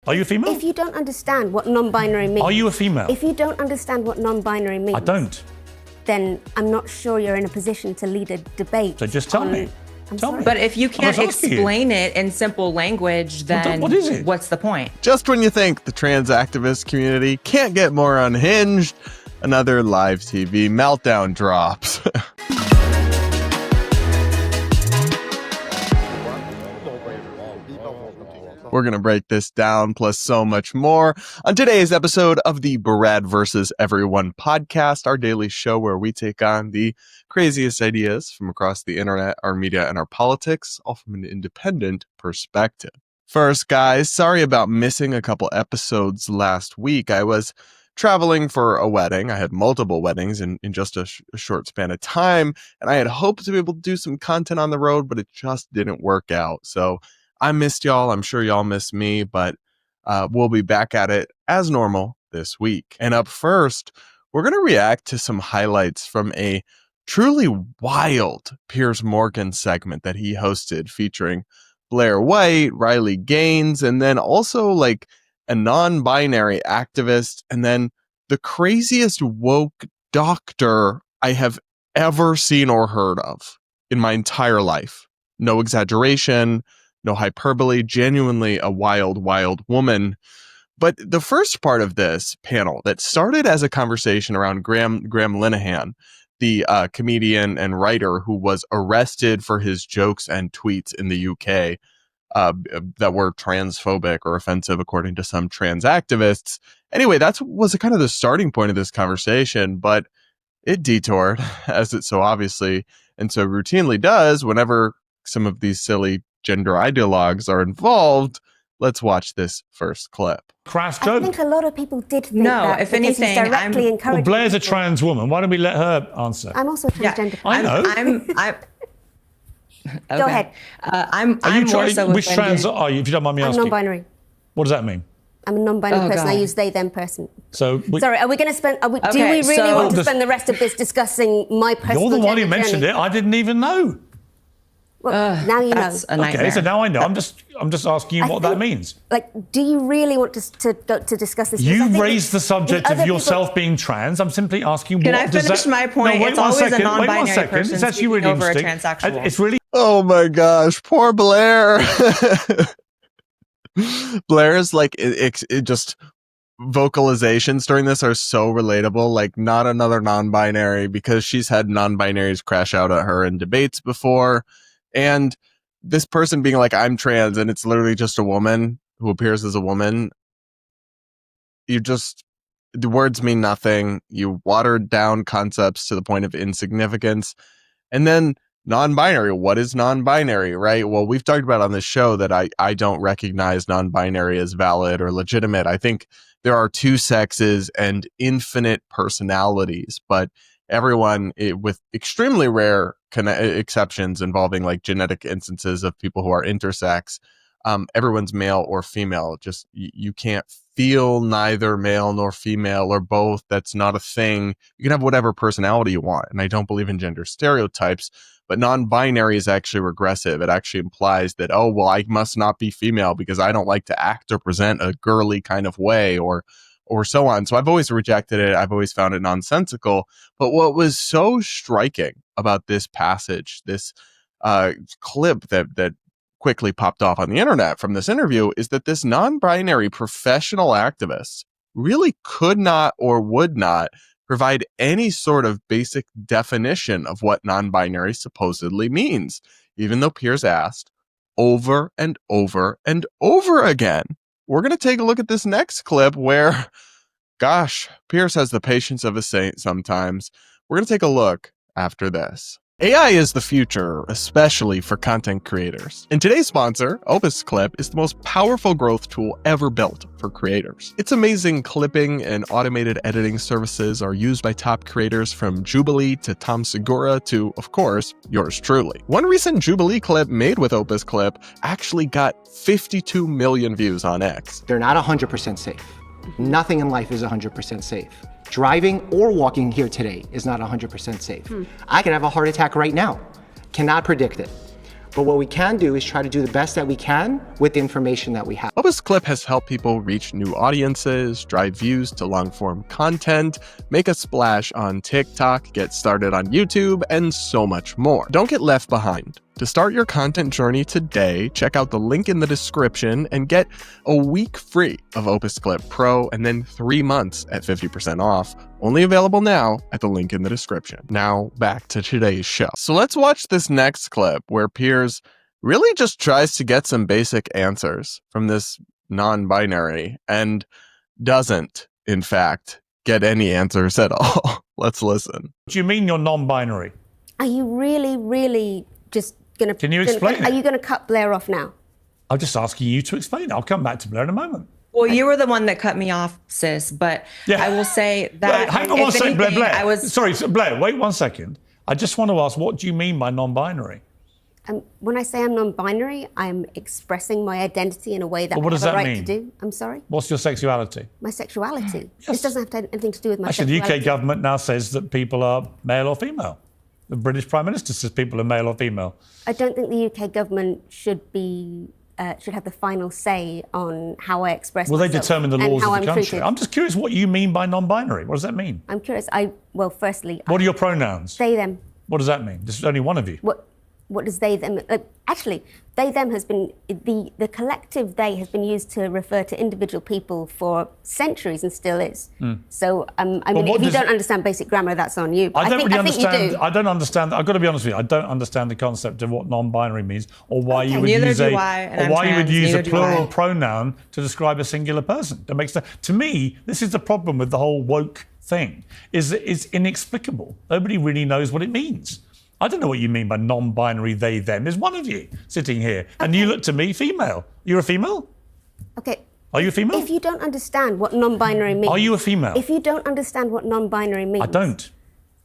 Are you a female? If you don't understand what non-binary means... Are you a female? If you don't understand what non-binary means... I don't. Then I'm not sure you're in a position to lead a debate. So just tell me. Tell me. But if you can't explain it in simple language, then what is it? What's the point? Just when you think the trans activist community can't get more unhinged, another live TV meltdown drops. We're going to break this down, plus so much more, on today's episode of the Brad vs. Everyone podcast, our daily show where we take on the craziest ideas from across the internet, our media, and our politics, all from an independent perspective. First, guys, sorry about missing a couple episodes last week. I was traveling for a wedding. I had multiple weddings in just a short span of time, and I had hoped to be able to do some content on the road, but it just didn't work out. So I missed y'all. I'm sure y'all missed me, but we'll be back at it as normal this week. And up first, we're going to react to some highlights from a truly wild Piers Morgan segment that he hosted featuring Blaire White, Riley Gaines, and then also like a non-binary activist, and then the craziest woke doctor I have ever seen or heard of in my entire life. No exaggeration. No hyperbole, genuinely a wild, wild woman. But the first part of this panel that started as a conversation around Graham Linehan, the comedian and writer who was arrested for his jokes and tweets in the UK that were transphobic or offensive, according to some trans activists. Anyway, that was kind of the starting point of this conversation, but it detoured, as it so obviously and so routinely does whenever some of these silly gender ideologues are involved. Let's watch this first clip. Crash joke. I think a lot of people did think No, that if because anything, he's directly encouraging Blair's a people. trans woman. Why don't we let her answer? I'm also a transgender. I know. I'm okay. Go ahead. I'm Are you more trying? so Which trans are you, if you don't mind me I'm asking? non-binary. What does that mean? I'm a non-binary person. I God. use they, them person. So Sorry, are we going to spend... do we Okay, really so- want to spend the rest of this discussing my personal you're the one who gender mentioned journey? it. I didn't even know. Well, now you know. That's a nightmare. Okay, so now I know. I'm just asking you what that means. Like, do you really want to discuss this? Because I You think raised the subject other of people- yourself being trans. I'm simply asking Can what I does finish that... my point? No, wait It's one always a second, wait one non-binary second. person It's actually really speaking over a interesting. transsexual. It's really... Oh my gosh, poor Blaire. Blair's like it just vocalizations during this are so relatable. Like, not another non-binary, because she's had non-binaries crash out at her in debates before, and this person being like, I'm trans, and it's literally just a woman who appears as a woman. The words mean nothing. You watered down concepts to the point of insignificance. And then non-binary. What is non-binary, right? Well, we've talked about on this show that I don't recognize non-binary as valid or legitimate. I think there are two sexes and infinite personalities, but everyone, with extremely rare exceptions involving like genetic instances of people who are intersex, everyone's male or female. Just you can't feel neither male nor female or both. That's not a thing. You can have whatever personality you want, and I don't believe in gender stereotypes. But non-binary is actually regressive. It actually implies that, oh, well, I must not be female because I don't like to act or present a girly kind of way, or so on. So I've always rejected it. I've always found it nonsensical. But what was so striking about this passage, this clip that quickly popped off on the internet from this interview, is that this non-binary professional activist really could not or would not provide any sort of basic definition of what non-binary supposedly means, even though Piers asked over and over and over again. We're going to take a look at this next clip where, gosh, Piers has the patience of a saint sometimes. We're going to take a look after this. AI is the future, especially for content creators. And today's sponsor, Opus Clip, is the most powerful growth tool ever built for creators. Its amazing clipping and automated editing services are used by top creators from Jubilee to Tom Segura to, of course, yours truly. One recent Jubilee clip made with Opus Clip actually got 52 million views on X. They're not 100% safe. Nothing in life is 100% safe. Driving or walking here today is not 100% safe. I could have a heart attack right now. Cannot predict it. But what we can do is try to do the best that we can with the information that we have. Opus Clip has helped people reach new audiences, drive views to long-form content, make a splash on TikTok, get started on YouTube, and so much more. Don't get left behind. To start your content journey today, check out the link in the description and get a week free of Opus Clip Pro and then 3 months at 50% off. Only available now at the link in the description. Now back to today's show. So let's watch this next clip where Piers really just tries to get some basic answers from this non-binary and doesn't, in fact, get any answers at all. Let's listen. Do you mean you're non-binary? Are you really just going to... Can you explain it? Are you going to cut Blair off now? I'm just asking you to explain it. I'll come back to Blair in a moment. Well, you were the one that cut me off, sis. But Yeah. I will say that. Hang on one second, Blair. anything, Sorry, Blair, wait 1 second. I just want to ask, what do you mean by non-binary? When I say I'm non-binary, I'm expressing my identity in a way that Well, what I does have a that right mean? to do. I'm sorry? What's your sexuality? My sexuality. Yes. This doesn't have to have anything to do with my Actually, the sexuality. UK government now says that people are male or female. The British Prime Minister says people are male or female. I don't think the UK government should have the final say on how I express Will they myself determine the and laws how of the I'm country? treated. I'm just curious what you mean by non-binary. What does that mean? I'm curious. Well, firstly, What are your pronouns? they, them. What does that mean? There's only one of you. What does they, them... actually, they, them has been... The collective they has been used to refer to individual people for centuries and still is. So, I mean, if you don't understand basic grammar, that's on you. But I don't really I think you understand. do. I don't understand. I've got to be honest with you. I don't understand the concept of what non-binary means, or why you would Neither use do I, and I'm you would trans, use a neither do plural I. pronoun to describe a singular person. That makes sense. To me, this is the problem with the whole woke thing. Is that it's inexplicable. Nobody really knows what it means. I don't know what you mean by non-binary they, them. There's one of you sitting here, and you look to me female. You're a female? Okay. Are you a female? If you don't understand what non-binary means... Are you a female? If you don't understand what non-binary means... I don't.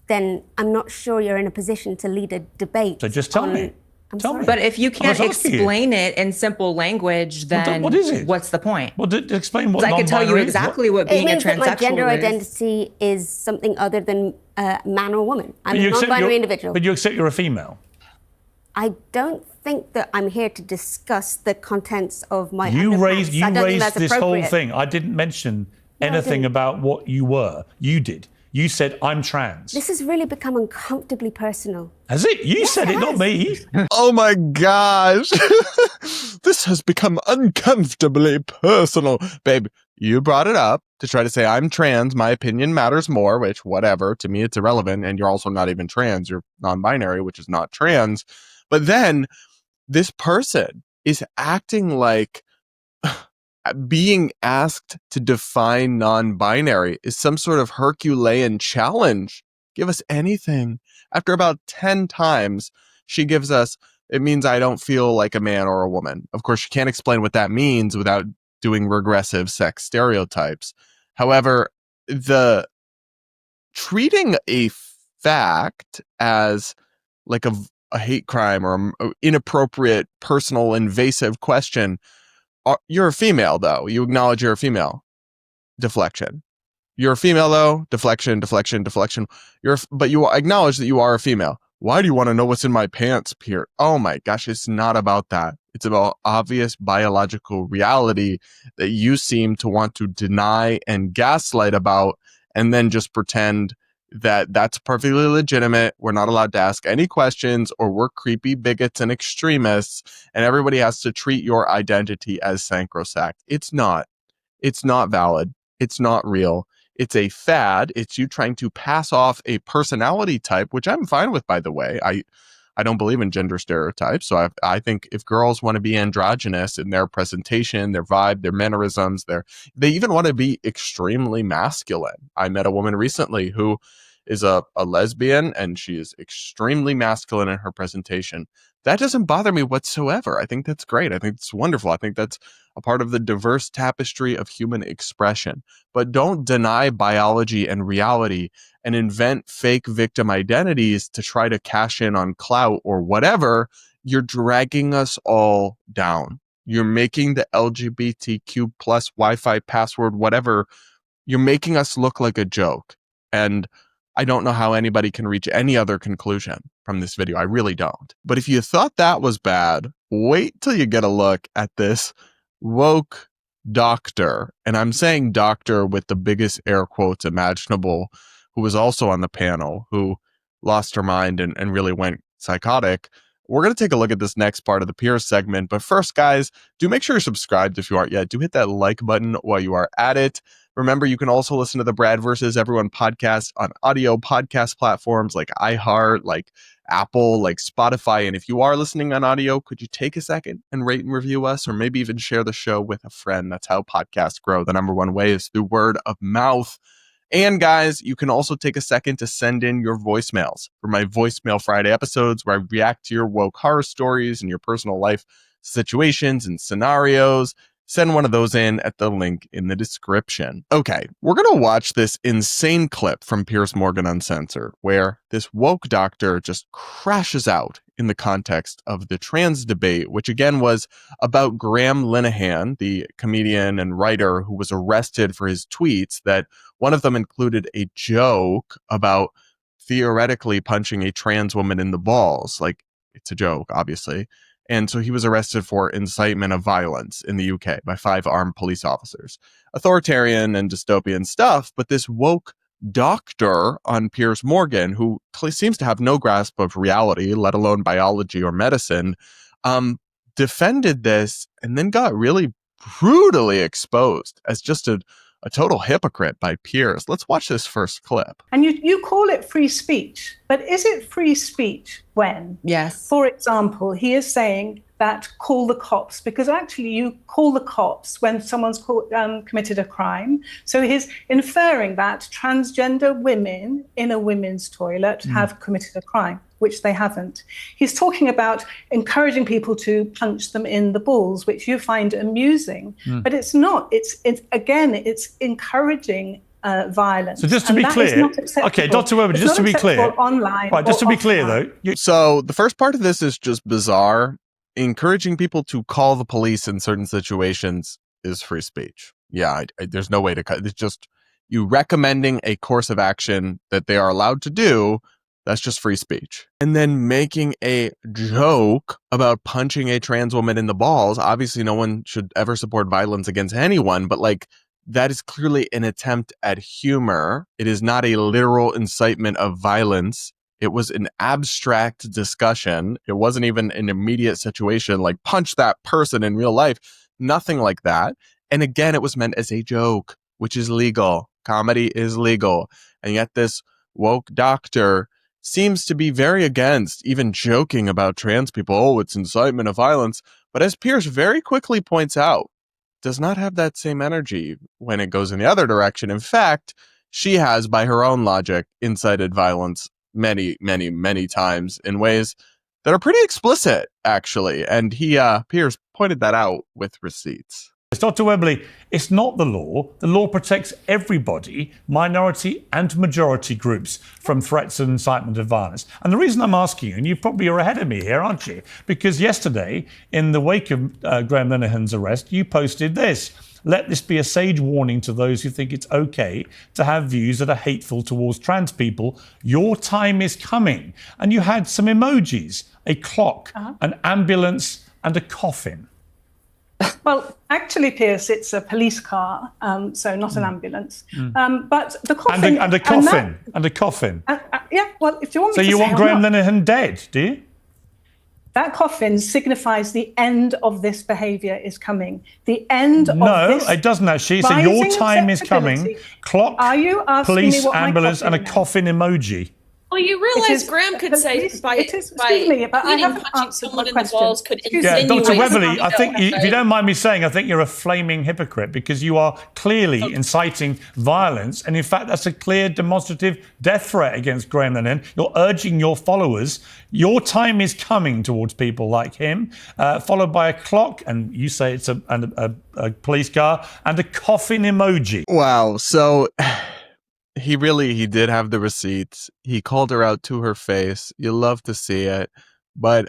Then I'm not sure you're in a position to lead a debate. So just tell me. Tell sorry. me. But if you can't I was asking you. explain it in simple language, then what is it? what's the point? Well, explain what 'Cause I could tell you non-binary is. exactly what It being a means that my transsexual gender is. identity is something other than man or woman. I'm But a you accept non-binary you're- individual. But you accept you're a female. I don't think that I'm here to discuss the contents of my You underpants. raised I don't think that's this whole appropriate. thing. I didn't mention No, I anything didn't. about what you were. You did. You said I'm trans. This has really become uncomfortably personal. Has it? You said it, not me. Oh my gosh. This has become uncomfortably personal. Babe, you brought it up to try to say I'm trans, my opinion matters more, which whatever, to me it's irrelevant, and you're also not even trans, you're non-binary, which is not trans. But then this person is acting like being asked to define non-binary is some sort of Herculean challenge. Give us anything. After about 10 times, she gives us, it means I don't feel like a man or a woman. Of course, she can't explain what that means without doing regressive sex stereotypes. However, the treating a fact as like a hate crime or an inappropriate, personal, invasive question. You're a female, though. You acknowledge you're a female. Deflection. You're a female, though. Deflection, deflection, deflection. But you acknowledge that you are a female. Why do you want to know what's in my pants, Pierre? Oh my gosh, it's not about that. It's about obvious biological reality that you seem to want to deny and gaslight about, and then just pretend that that's perfectly legitimate. We're not allowed to ask any questions, or we're creepy bigots and extremists, and everybody has to treat your identity as sacrosanct. It's not. It's not valid. It's not real. It's a fad. It's you trying to pass off a personality type, which I'm fine with, by the way. I don't believe in gender stereotypes. So I think if girls want to be androgynous in their presentation, their vibe, their mannerisms, they even want to be extremely masculine. I met a woman recently who is a lesbian, and she is extremely masculine in her presentation. That doesn't bother me whatsoever. I think that's great. I think it's wonderful. I think that's a part of the diverse tapestry of human expression. But don't deny biology and reality and invent fake victim identities to try to cash in on clout or whatever. You're dragging us all down. You're making the LGBTQ plus Wi-Fi password, whatever, you're making us look like a joke. And I don't know how anybody can reach any other conclusion. from this video. I really don't. But if you thought that was bad, wait till you get a look at this woke doctor. And I'm saying doctor with the biggest air quotes imaginable, who was also on the panel, who lost her mind and really went psychotic. We're going to take a look at this next part of the Piers segment. But first, guys, do make sure you're subscribed if you aren't yet. Do hit that like button while you are at it. Remember, you can also listen to the Brad vs. Everyone podcast on audio podcast platforms like iHeart, like Apple, like Spotify. And if you are listening on audio, could you take a second and rate and review us, or maybe even share the show with a friend? That's how podcasts grow. The number one way is through word of mouth. And guys, you can also take a second to send in your voicemails for my Voicemail Friday episodes, where I react to your woke horror stories and your personal life situations and scenarios. Send one of those in at the link in the description. Okay, we're going to watch this insane clip from Piers Morgan Uncensored, where this woke doctor just crashes out in the context of the trans debate, which again was about Graham Linehan, the comedian and writer who was arrested for his tweets, that one of them included a joke about theoretically punching a trans woman in the balls. Like, it's a joke, obviously. And so he was arrested for incitement of violence in the UK by 5 armed police officers. Authoritarian and dystopian stuff, but this woke doctor on Piers Morgan, who seems to have no grasp of reality, let alone biology or medicine, defended this and then got really brutally exposed as just a total hypocrite by Piers. Let's watch this first clip. And you call it free speech, but is it free speech when, Yes, for example, he is saying that call the cops, because actually you call the cops when someone's committed a crime. So he's inferring that transgender women in a women's toilet have committed a crime, which they haven't. He's talking about encouraging people to punch them in the balls, which you find amusing, but it's not. It's encouraging violence. So just to be clear, okay, Dr. Weber, just to be clear, online, right? Just to be clear, though. So the first part of this is just bizarre. Encouraging people to call the police in certain situations is free speech. Yeah, there's no way to cut. It's just you recommending a course of action that they are allowed to do. That's just free speech. And then making a joke about punching a trans woman in the balls. Obviously, no one should ever support violence against anyone, but like, that is clearly an attempt at humor. It is not a literal incitement of violence. It was an abstract discussion. It wasn't even an immediate situation like punch that person in real life. Nothing like that. And again, it was meant as a joke, which is legal. Comedy is legal. And yet this woke doctor seems to be very against even joking about trans people. Oh, it's incitement of violence. But as Piers very quickly points out, does not have that same energy when it goes in the other direction. In fact, she has, by her own logic, incited violence many, many, many times in ways that are pretty explicit, actually. And Piers pointed that out with receipts. Dr. Webley, it's not the law. The law protects everybody, minority and majority groups, from threats and incitement of violence. And the reason I'm asking you, and you probably are ahead of me here, aren't you? Because yesterday, in the wake of Graham Linehan's arrest, you posted this. Let this be a sage warning to those who think it's okay to have views that are hateful towards trans people. Your time is coming. And you had some emojis, a clock, an ambulance, and a coffin. Well, actually, Piers, it's a police car, so not an ambulance. But the coffin... And a coffin. And a coffin. Yeah, well, if you want me to say... So you want Graham Linehan dead, do you? That coffin signifies the end of this behaviour is coming. The end of this... No, it doesn't actually. So your time is coming. Clock, police, ambulance, and a coffin emoji. Well, you realise Graham could say by punching someone in the balls could insinuate... Yeah, Dr. Webley, I think, if you don't mind me saying, I think you're a flaming hypocrite because you are clearly inciting violence. And in fact, that's a clear demonstrative death threat against Graham Linehan. You're urging your followers, your time is coming towards people like him, followed by a clock, and you say it's a police car, and a coffin emoji. Wow, so... He did have the receipts. He called her out to her face. You love to see it. But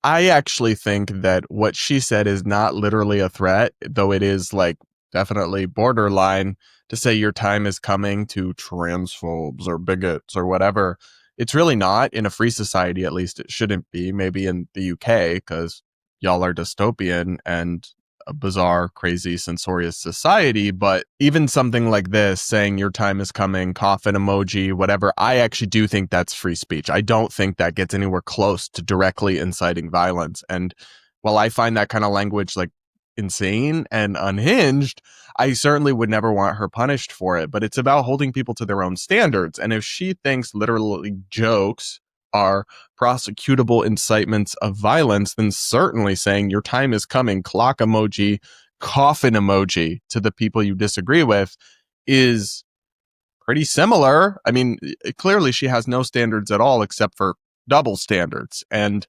I actually think that what she said is not literally a threat, though it is like definitely borderline to say your time is coming to transphobes or bigots or whatever. It's really not. In a free society, at least it shouldn't be. Maybe in the UK, because y'all are dystopian and a bizarre, crazy, censorious society. But even something like this, saying your time is coming, coffin emoji, whatever, I actually do think that's free speech. I don't think that gets anywhere close to directly inciting violence. And while I find that kind of language like insane and unhinged, I certainly would never want her punished for it. But it's about holding people to their own standards. And if she thinks literally jokes are prosecutable incitements of violence, then certainly saying your time is coming, clock emoji, coffin emoji to the people you disagree with is pretty similar. I mean, clearly she has no standards at all except for double standards. And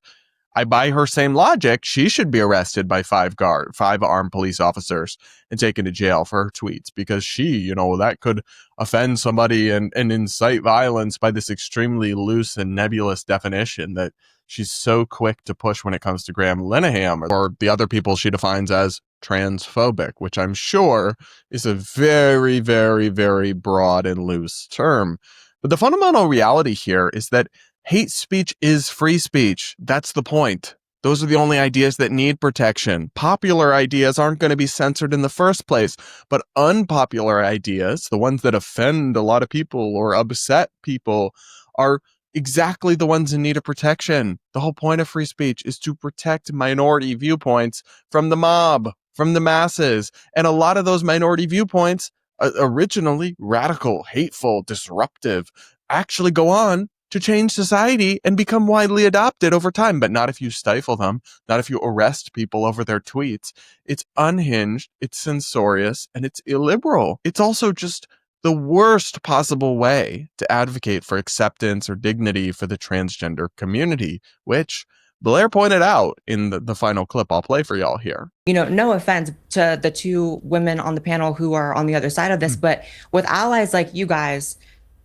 I buy her same logic. She should be arrested by 5 armed police officers and taken to jail for her tweets, because she, that could offend somebody and incite violence by this extremely loose and nebulous definition that she's so quick to push when it comes to Graham Linehan or the other people she defines as transphobic, which I'm sure is a very, very, very broad and loose term. But the fundamental reality here is that hate speech is free speech. That's the point. Those are the only ideas that need protection. Popular ideas aren't going to be censored in the first place, but unpopular ideas, the ones that offend a lot of people or upset people, are exactly the ones in need of protection. The whole point of free speech is to protect minority viewpoints from the mob, from the masses. And a lot of those minority viewpoints, originally radical, hateful, disruptive, actually go on to change society and become widely adopted over time, but not if you stifle them, not if you arrest people over their tweets. It's unhinged, it's censorious, and it's illiberal. It's also just the worst possible way to advocate for acceptance or dignity for the transgender community, which Blaire pointed out in the final clip I'll play for y'all here. No offense to the 2 women on the panel who are on the other side of this, but with allies like you guys,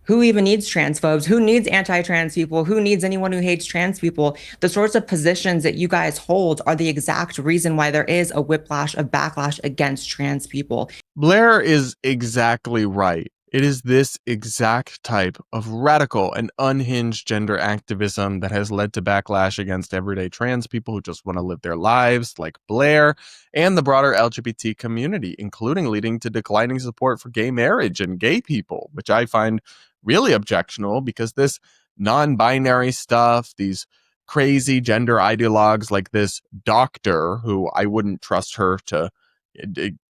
who even needs transphobes? Who needs anti-trans people? Who needs anyone who hates trans people? The sorts of positions that you guys hold are the exact reason why there is a whiplash of backlash against trans people. Blaire is exactly right. It is this exact type of radical and unhinged gender activism that has led to backlash against everyday trans people who just want to live their lives, like Blaire, and the broader LGBT community, including leading to declining support for gay marriage and gay people, which I find really objectionable, because this non-binary stuff, these crazy gender ideologues like this doctor, who I wouldn't trust her to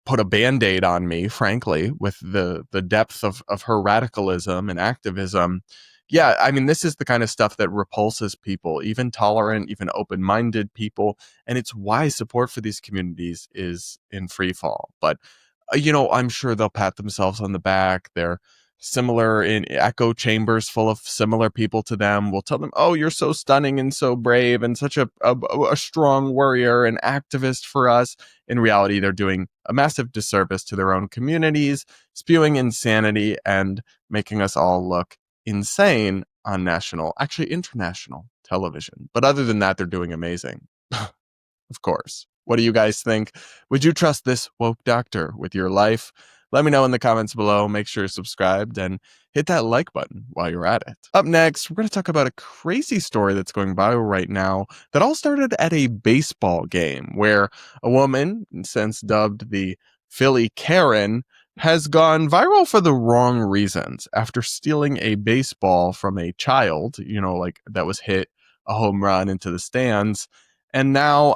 put a Band-Aid on me, frankly, with the depth of her radicalism and activism. Yeah, I mean, this is the kind of stuff that repulses people, even tolerant, even open-minded people. And it's why support for these communities is in free fall. But, I'm sure they'll pat themselves on the back. They're similar in echo chambers full of similar people to them. Will tell them, oh, you're so stunning and so brave and such a strong warrior and activist for us. In reality, they're doing a massive disservice to their own communities, spewing insanity and making us all look insane on national, actually international television. But other than that, they're doing amazing. Of course. What do you guys think? Would you trust this woke doctor with your life? Let me know in the comments below. Make sure you're subscribed and hit that like button while you're at it. Up next, we're going to talk about a crazy story that's going viral right now that all started at a baseball game where a woman, since dubbed the Philly Karen, has gone viral for the wrong reasons after stealing a baseball from a child, that was hit a home run into the stands. And now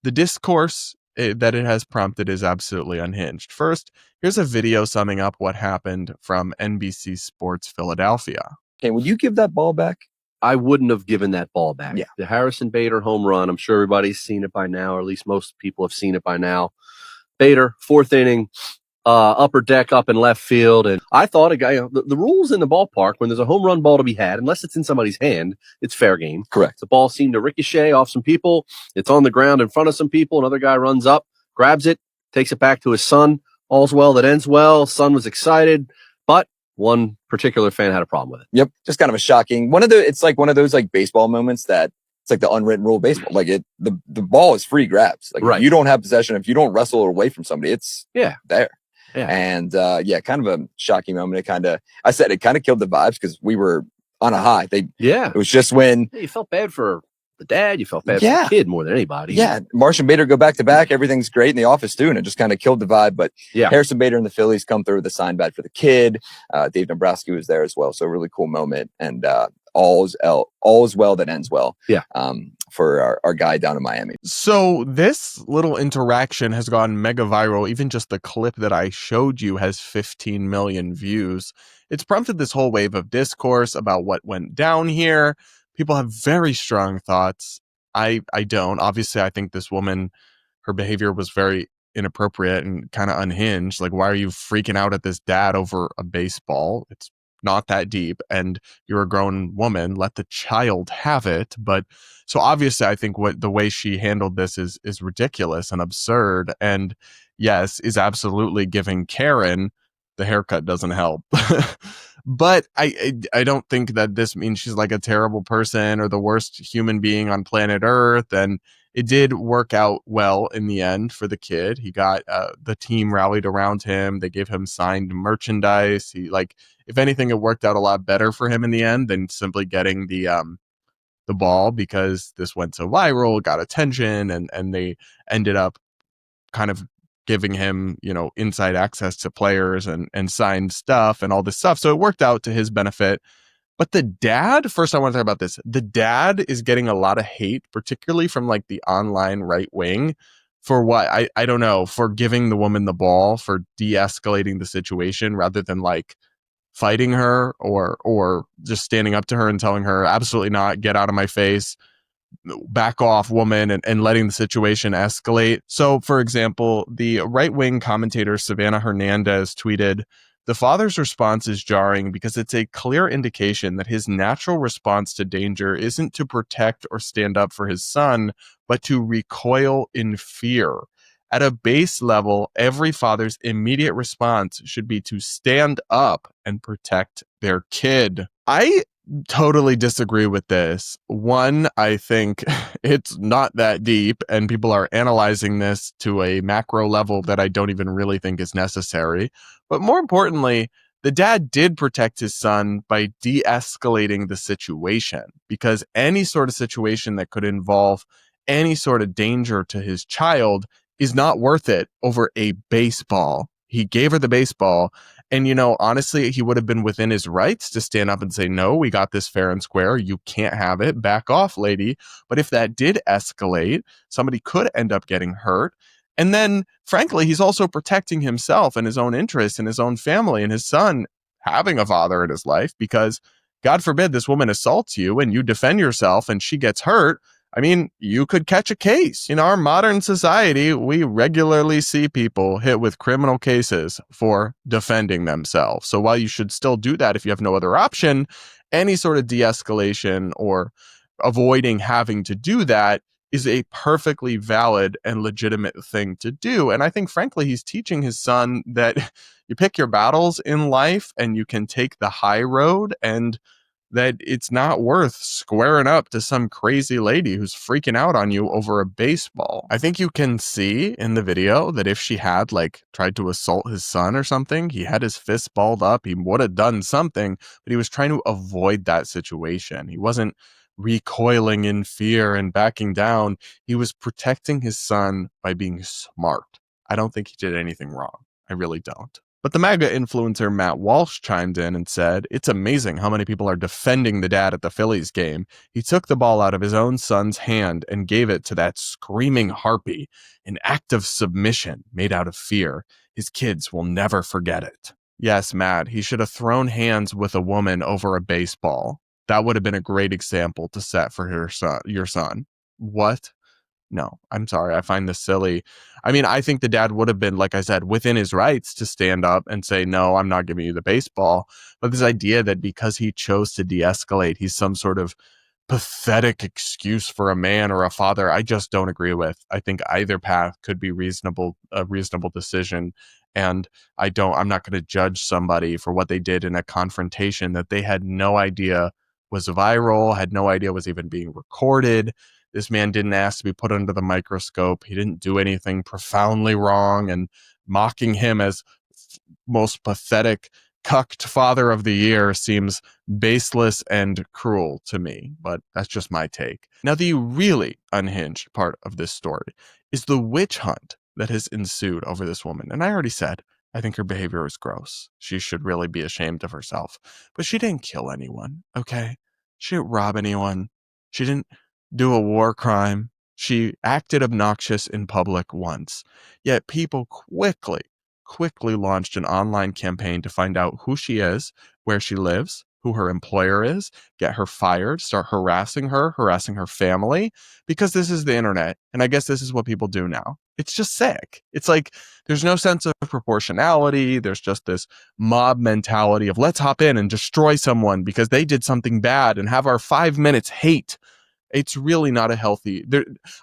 the discourse that it has prompted is absolutely unhinged. First, here's a video summing up what happened from NBC Sports Philadelphia. Okay, would you give that ball back? I wouldn't have given that ball back. Yeah. The Harrison Bader home run, I'm sure everybody's seen it by now, or at least most people have seen it by now. Bader, 4th inning, upper deck up in left field. And I thought the rules in the ballpark, when there's a home run ball to be had, unless it's in somebody's hand, it's fair game. Correct. The ball seemed to ricochet off some people. It's on the ground in front of some people. Another guy runs up, grabs it, takes it back to his son. All's well that ends well. Son was excited, but one particular fan had a problem with it. Yep. Just kind of a shocking it's like one of those like baseball moments that it's like the unwritten rule of baseball. Like the ball is free grabs. Like right. If you don't have possession, if you don't wrestle it away from somebody, it's there. Yeah. And kind of a shocking moment. It kind of killed the vibes because we were on a high. Yeah. It was just when you felt bad for the dad, you felt bad for the kid more than anybody. Yeah, Marsh and Bader go back to back. Everything's great in the office too, and it just kind of killed the vibe. But Harrison Bader and the Phillies come through with a sign bat for the kid. Dave Dombrowski was there as well, so a really cool moment. And all is well that ends well. Yeah. For our guy down in Miami. So this little interaction has gone mega viral. Even just the clip that I showed you has 15 million views. It's prompted this whole wave of discourse about what went down here. People have very strong thoughts. I don't. Obviously, I think this woman, her behavior was very inappropriate and kind of unhinged. Like, why are you freaking out at this dad over a baseball? It's not that deep, and you're a grown woman. Let the child have it. But so obviously, I think the way she handled this is ridiculous and absurd, and yes, is absolutely giving Karen. The haircut doesn't help. But I don't think that this means she's like a terrible person or the worst human being on planet Earth. And it did work out well in the end for the kid. He got the team rallied around him. They gave him signed merchandise. He, like, if anything, it worked out a lot better for him in the end than simply getting the ball, because this went so viral, got attention, and they ended up kind of giving him, inside access to players and signed stuff and all this stuff. So it worked out to his benefit. But the dad, first I want to talk about this. The dad is getting a lot of hate, particularly from like the online right wing, for what? I don't know, for giving the woman the ball, for de-escalating the situation rather than like fighting her or just standing up to her and telling her, absolutely not, get out of my face, back off, woman, and letting the situation escalate. So, for example, the right-wing commentator Savannah Hernandez tweeted, "The father's response is jarring because it's a clear indication that his natural response to danger isn't to protect or stand up for his son, but to recoil in fear. At a base level, every father's immediate response should be to stand up and protect their kid." I totally disagree with this. One, I think it's not that deep, and people are analyzing this to a macro level that I don't even really think is necessary. But more importantly, the dad did protect his son by de-escalating the situation, because any sort of situation that could involve any sort of danger to his child is not worth it over a baseball. He gave her the baseball. And, honestly, he would have been within his rights to stand up and say, no, we got this fair and square. You can't have it. Back off, lady. But if that did escalate, somebody could end up getting hurt. And then, frankly, he's also protecting himself and his own interests and his own family and his son having a father in his life, because God forbid this woman assaults you and you defend yourself and she gets hurt. I mean, you could catch a case. In our modern society, we regularly see people hit with criminal cases for defending themselves. So while you should still do that if you have no other option, any sort of de-escalation or avoiding having to do that is a perfectly valid and legitimate thing to do. And I think, frankly, he's teaching his son that you pick your battles in life and you can take the high road, and that it's not worth squaring up to some crazy lady who's freaking out on you over a baseball. I think you can see in the video that if she had tried to assault his son or something, he had his fist balled up, he would have done something, but he was trying to avoid that situation. He wasn't recoiling in fear and backing down. He was protecting his son by being smart. I don't think he did anything wrong. I really don't. But the MAGA influencer Matt Walsh chimed in and said, "It's amazing how many people are defending the dad at the Phillies game. He took the ball out of his own son's hand and gave it to that screaming harpy, an act of submission made out of fear. His kids will never forget it." Yes, Matt, he should have thrown hands with a woman over a baseball. That would have been a great example to set for your son. What? No, I'm sorry. I find this silly. I mean, I think the dad would have been, like I said, within his rights to stand up and say, no, I'm not giving you the baseball. But this idea that because he chose to de-escalate, he's some sort of pathetic excuse for a man or a father, I just don't agree with. I think either path could be a reasonable decision. And I'm not going to judge somebody for what they did in a confrontation that they had no idea was viral, had no idea was even being recorded. This man didn't ask to be put under the microscope. He didn't do anything profoundly wrong, and mocking him as most pathetic cucked father of the year seems baseless and cruel to me, but that's just my take. Now, the really unhinged part of this story is the witch hunt that has ensued over this woman. And I already said, I think her behavior is gross. She should really be ashamed of herself. But she didn't kill anyone, okay? She didn't rob anyone. She didn't do a war crime. She acted obnoxious in public once. Yet people quickly launched an online campaign to find out who she is, where she lives, who her employer is, get her fired, start harassing her family, because this is the internet. And I guess this is what people do now. It's just sick. It's like there's no sense of proportionality. There's just this mob mentality of let's hop in and destroy someone because they did something bad and have our 5 minutes hate. It's really not a healthy.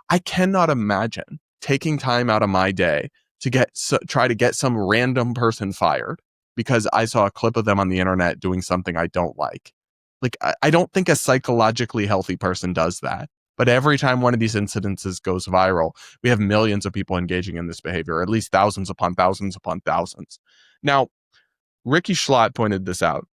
I cannot imagine taking time out of my day to try to get some random person fired because I saw a clip of them on the internet doing something I don't like. Like, I don't think a psychologically healthy person does that. But every time one of these incidences goes viral, we have millions of people engaging in this behavior, at least thousands upon thousands upon thousands. Now, Ricky Schlott pointed this out.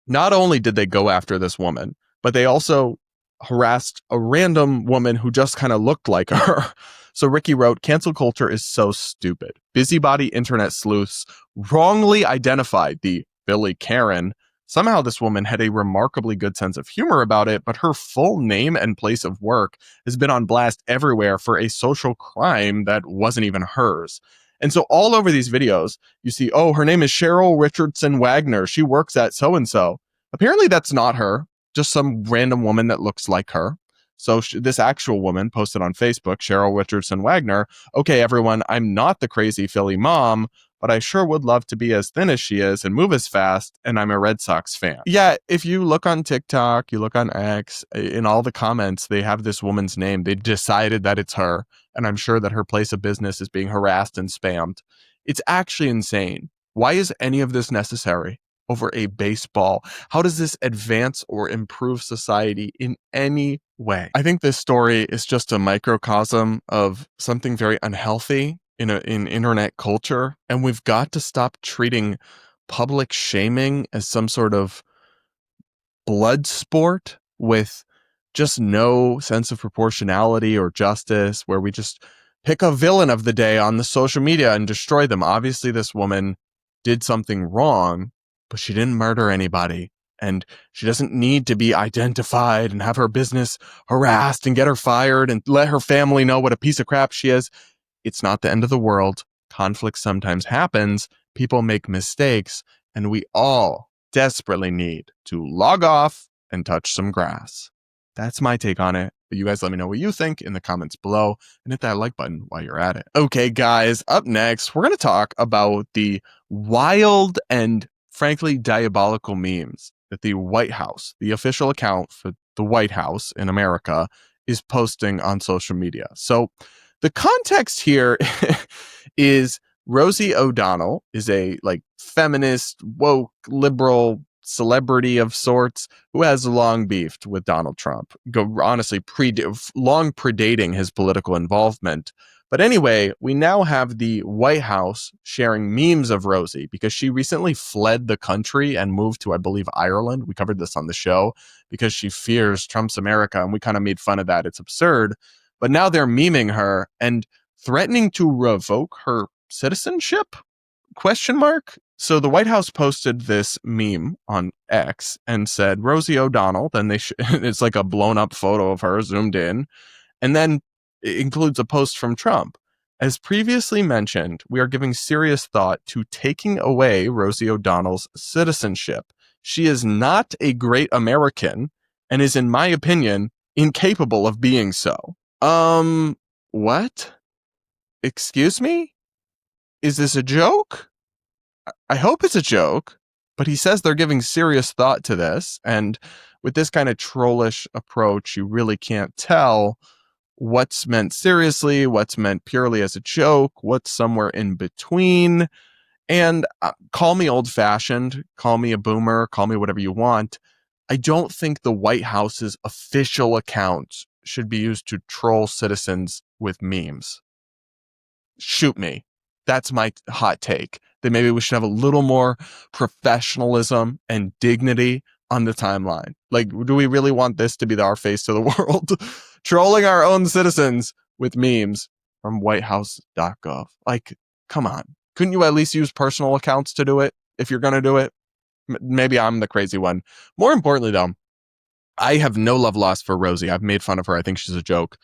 Not only did they go after this woman, but they also harassed a random woman who just kind of looked like her. So Ricky wrote, cancel culture is so stupid. Busybody internet sleuths wrongly identified the Billy Karen. Somehow this woman had a remarkably good sense of humor about it, but her full name and place of work has been on blast everywhere for a social crime that wasn't even hers. And so all over these videos, you see, oh, her name is Cheryl Richardson Wagner. She works at so-and-so. Apparently that's not her, just some random woman that looks like her. So this actual woman posted on Facebook, Cheryl Richardson Wagner, okay, everyone, I'm not the crazy Philly mom, but I sure would love to be as thin as she is and move as fast, and I'm a Red Sox fan. Yeah, if you look on TikTok, you look on X, in all the comments, they have this woman's name. They decided that it's her, and I'm sure that her place of business is being harassed and spammed. It's actually insane. Why is any of this necessary over a baseball? How does this advance or improve society in any way? I think this story is just a microcosm of something very unhealthy in internet culture, and we've got to stop treating public shaming as some sort of blood sport with just no sense of proportionality or justice, where we just pick a villain of the day on the social media and destroy them. Obviously, this woman did something wrong, but she didn't murder anybody, and she doesn't need to be identified and have her business harassed and get her fired and let her family know what a piece of crap she is. It's not the end of the world. Conflict sometimes happens. People make mistakes, and we all desperately need to log off and touch some grass. That's my take on it. But you guys let me know what you think in the comments below, and hit that like button while you're at it. Okay, guys, up next, we're going to talk about the wild and frankly diabolical memes that the White House, the official account for the White House in America, is posting on social media. So the context here is Rosie O'Donnell is a feminist, woke, liberal celebrity of sorts who has long beefed with Donald Trump, honestly long predating his political involvement. But anyway, we now have the White House sharing memes of Rosie because she recently fled the country and moved to, I believe, Ireland. We covered this on the show because she fears Trump's America, and we kind of made fun of that. It's absurd. But now they're memeing her and threatening to revoke her citizenship? ? So the White House posted this meme on X and said, Rosie O'Donnell, then it's like a blown up photo of her zoomed in. And then it includes a post from Trump. As previously mentioned, we are giving serious thought to taking away Rosie O'Donnell's citizenship. She is not a great American and is, in my opinion, incapable of being so. What? Excuse me? Is this a joke? I hope it's a joke, but he says they're giving serious thought to this. And with this kind of trollish approach, you really can't tell what's meant seriously, what's meant purely as a joke, what's somewhere in between. And call me old-fashioned, call me a boomer, call me whatever you want. I don't think the White House's official account should be used to troll citizens with memes. Shoot me. That's my hot take, that maybe we should have a little more professionalism and dignity on the timeline. Like, do we really want this to be our face to the world? Trolling our own citizens with memes from whitehouse.gov. Like, come on. Couldn't you at least use personal accounts to do it if you're going to do it? Maybe I'm the crazy one. More importantly, though, I have no love lost for Rosie. I've made fun of her. I think she's a joke.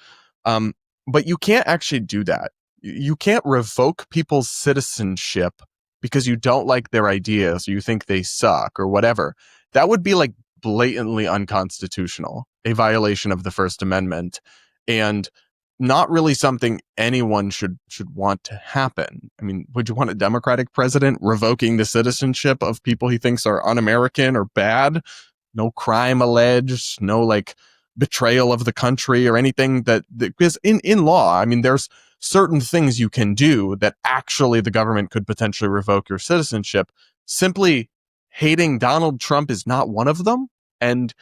But you can't actually do that. You can't revoke people's citizenship because you don't like their ideas or you think they suck or whatever. That would be like blatantly unconstitutional, a violation of the First Amendment, and not really something anyone should want to happen. I mean, would you want a Democratic president revoking the citizenship of people he thinks are un-American or bad? No crime alleged, no like betrayal of the country or anything that because in law, I mean, there's certain things you can do that actually the government could potentially revoke your citizenship. Simply hating Donald Trump is not one of them. And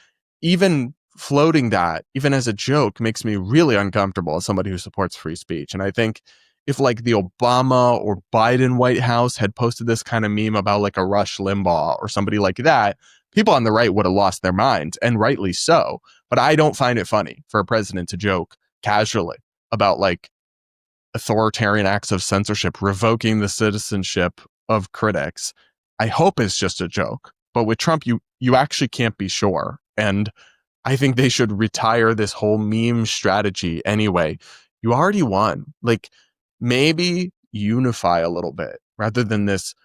even floating that, even as a joke, makes me really uncomfortable as somebody who supports free speech. And I think if like the Obama or Biden White House had posted this kind of meme about like a Rush Limbaugh or somebody like that, people on the right would have lost their minds, and rightly so. But I don't find it funny for a president to joke casually about like authoritarian acts of censorship, revoking the citizenship of critics. I hope it's just a joke. But with Trump, you actually can't be sure. And I think they should retire this whole meme strategy anyway. You already won. Like, maybe unify a little bit rather than this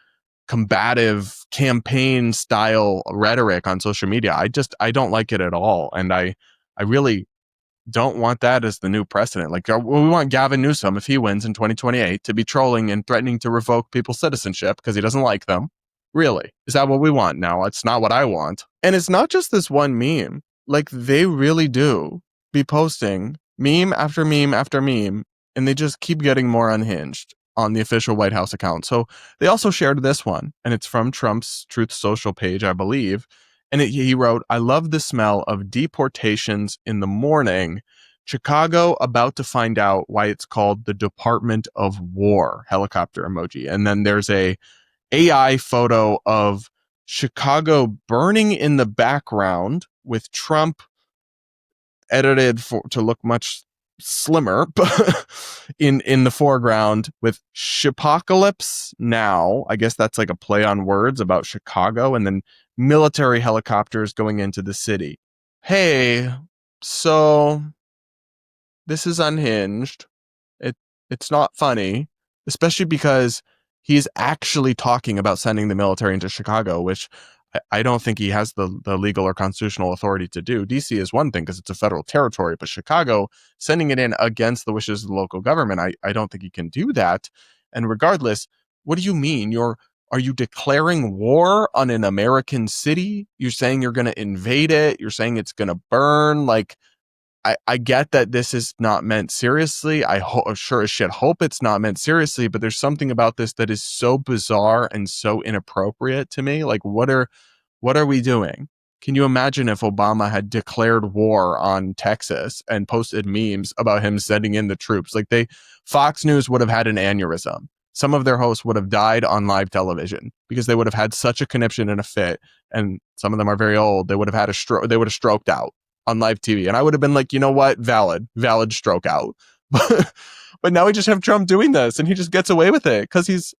combative campaign style rhetoric on social media. I don't like it at all. And I really don't want that as the new precedent. Like, we want Gavin Newsom, if he wins in 2028, to be trolling and threatening to revoke people's citizenship because he doesn't like them. Really? Is that what we want now? It's not what I want. And it's not just this one meme. Like, they really do be posting meme after meme after meme, and they just keep getting more unhinged on the official White House account. So they also shared this one, and it's from Trump's Truth Social page, I believe. And he wrote, "I love the smell of deportations in the morning. Chicago about to find out why it's called the Department of War," helicopter emoji. And then there's a AI photo of Chicago burning in the background with Trump edited to look much slimmer in the foreground with Shipocalypse Now. I guess that's like a play on words about Chicago, and then military helicopters going into the city. Hey, so this is unhinged. It's not funny, especially because he's actually talking about sending the military into Chicago, which I don't think he has the legal or constitutional authority to do. DC is one thing because it's a federal territory, but Chicago, sending it in against the wishes of the local government, I don't think he can do that. And regardless, what do you mean? Are you declaring war on an American city? You're saying you're going to invade it? You're saying it's going to burn? Like, I get that this is not meant seriously. I sure as shit hope it's not meant seriously, but there's something about this that is so bizarre and so inappropriate to me. Like, what are we doing? Can you imagine if Obama had declared war on Texas and posted memes about him sending in the troops? Like, Fox News would have had an aneurysm. Some of their hosts would have died on live television because they would have had such a conniption and a fit. And some of them are very old. They would have had a stroke. They would have stroked out on live TV. And I would have been like, you know what? Valid stroke out. But now we just have Trump doing this and he just gets away with it because he's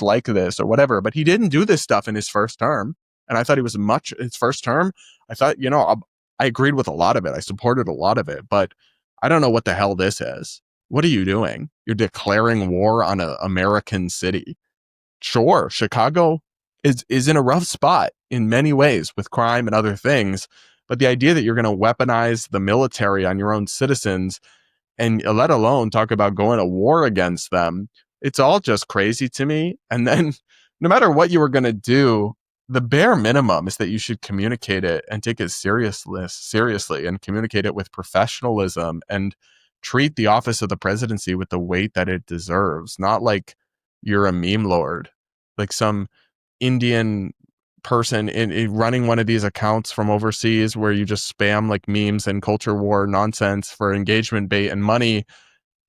like this or whatever. But he didn't do this stuff in his first term. And I thought he was his first term. I thought, I agreed with a lot of it. I supported a lot of it, but I don't know what the hell this is. What are you doing? You're declaring war on an American city. Sure, Chicago is in a rough spot in many ways with crime and other things. But the idea that you're going to weaponize the military on your own citizens and let alone talk about going to war against them, it's all just crazy to me. And then no matter what you were going to do, the bare minimum is that you should communicate it and take it seriously and communicate it with professionalism and treat the office of the presidency with the weight that it deserves. Not like you're a meme lord, like some Indian person in running one of these accounts from overseas where you just spam like memes and culture war nonsense for engagement bait and money.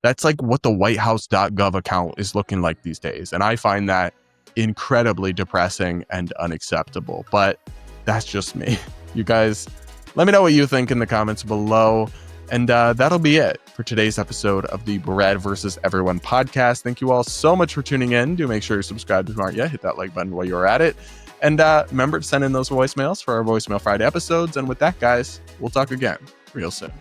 That's like what the whitehouse.gov account is looking like these days. And I find that incredibly depressing and unacceptable. But that's just me. You guys, let me know what you think in the comments below. And that'll be it for today's episode of the Brad vs. Everyone podcast. Thank you all so much for tuning in. Do make sure you're subscribed if you aren't yet. Hit that like button while you're at it. And remember to send in those voicemails for our Voicemail Friday episodes. And with that, guys, we'll talk again real soon.